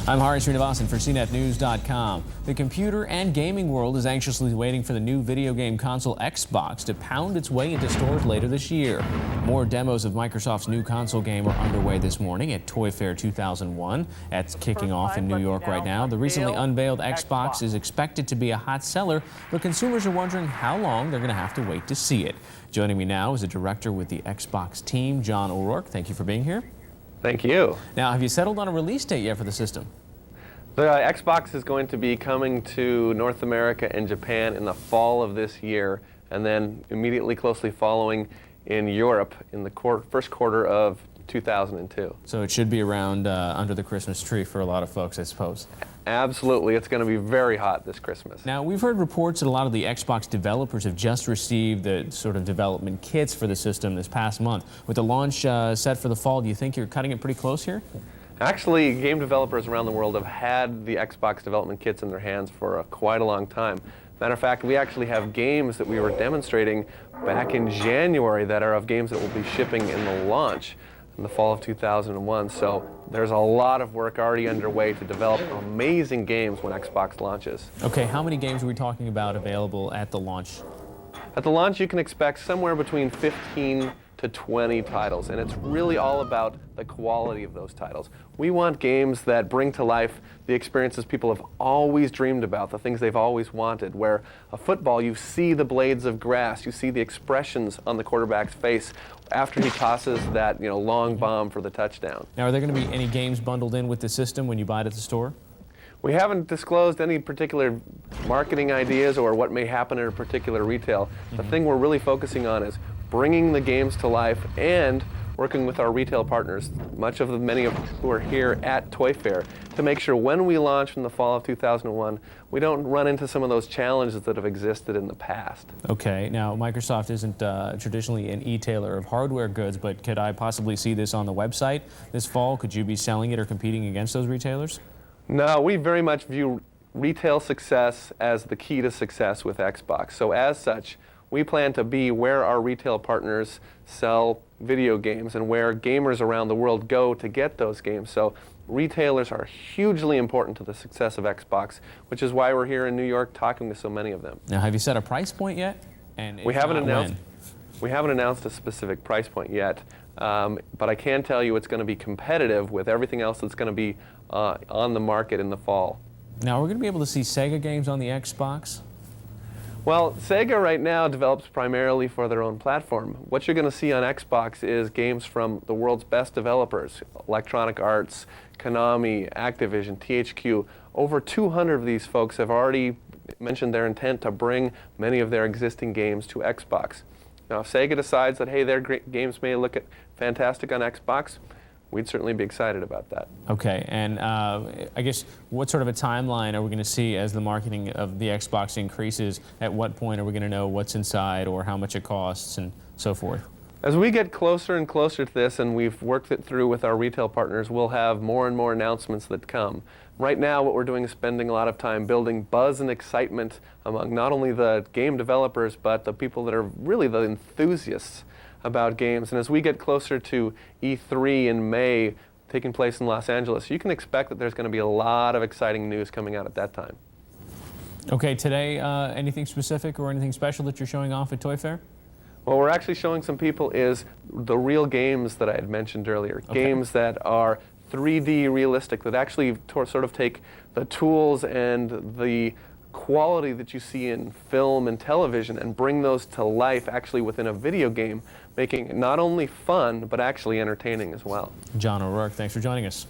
I'm Hari Srinivasan for CNETnews.com. The computer and gaming world is anxiously waiting for the new video game console Xbox to pound its way into stores later this year. More demos of Microsoft's new console game are underway this morning at Toy Fair 2001. That's kicking off in New York right now. The recently unveiled Xbox is expected to be a hot seller, but consumers are wondering how long they're going to have to wait to see it. Joining me now is a director with the Xbox team, John O'Rourke. Thank you for being here. Thank you. Now, have you settled on a release date yet for the system? The Xbox is going to be coming to North America and Japan in the fall of this year, and then immediately closely following in Europe in the first quarter of 2002. So it should be around under the Christmas tree for a lot of folks, I suppose. Absolutely. It's going to be very hot this Christmas. Now, we've heard reports that a lot of the Xbox developers have just received the sort of development kits for the system this past month. With the launch set for the fall, do you think you're cutting it pretty close here? Actually, game developers around the world have had the Xbox development kits in their hands for quite a long time. Matter of fact, we actually have games that we were demonstrating back in January that are of games that will be shipping in the launch in the fall of 2001. So there's a lot of work already underway to develop amazing games when Xbox launches. Okay, how many games are we talking about available at the launch? At the launch, you can expect somewhere between 15 to 20 titles, and it's really all about the quality of those titles. We want games that bring to life the experiences people have always dreamed about, the things they've always wanted, where a football, you see the blades of grass, you see the expressions on the quarterback's face after he tosses that long bomb for the touchdown. Now, are there going to be any games bundled in with the system when you buy it at the store? We haven't disclosed any particular marketing ideas or what may happen at a particular retail. The thing we're really focusing on is bringing the games to life and working with our retail partners, many of who are here at Toy Fair, to make sure when we launch in the fall of 2001, we don't run into some of those challenges that have existed in the past. Okay, now Microsoft isn't traditionally an e-tailer of hardware goods, but could I possibly see this on the website this fall? Could you be selling it or competing against those retailers? No, we very much view retail success as the key to success with Xbox. So as such, we plan to be where our retail partners sell video games and where gamers around the world go to get those games. So retailers are hugely important to the success of Xbox, which is why we're here in New York talking to so many of them. Now, have you set a price point yet? And we haven't announced a specific price point yet, but I can tell you it's going to be competitive with everything else that's going to be on the market in the fall. Now, we're going to be able to see Sega games on the Xbox? Well, Sega right now develops primarily for their own platform. What you're going to see on Xbox is games from the world's best developers, Electronic Arts, Konami, Activision, THQ. Over 200 of these folks have already mentioned their intent to bring many of their existing games to Xbox. Now, if Sega decides that, hey, their games may look fantastic on Xbox, we'd certainly be excited about that. Okay, and I guess what sort of a timeline are we going to see as the marketing of the Xbox increases? At what point are we going to know what's inside or how much it costs and so forth? As we get closer and closer to this and we've worked it through with our retail partners, we'll have more and more announcements that come. Right now what we're doing is spending a lot of time building buzz and excitement among not only the game developers but the people that are really the enthusiasts about games. And as we get closer to E3 in May, taking place in Los Angeles, you can expect that there's going to be a lot of exciting news coming out at that time. Okay, today, anything specific or anything special that you're showing off at Toy Fair? What we're actually showing some people is the real games that I had mentioned earlier. Okay. Games that are 3D realistic, that actually sort of take the tools and the quality that you see in film and television and bring those to life actually within a video game, making it not only fun but actually entertaining as well. John O'Rourke, thanks for joining us.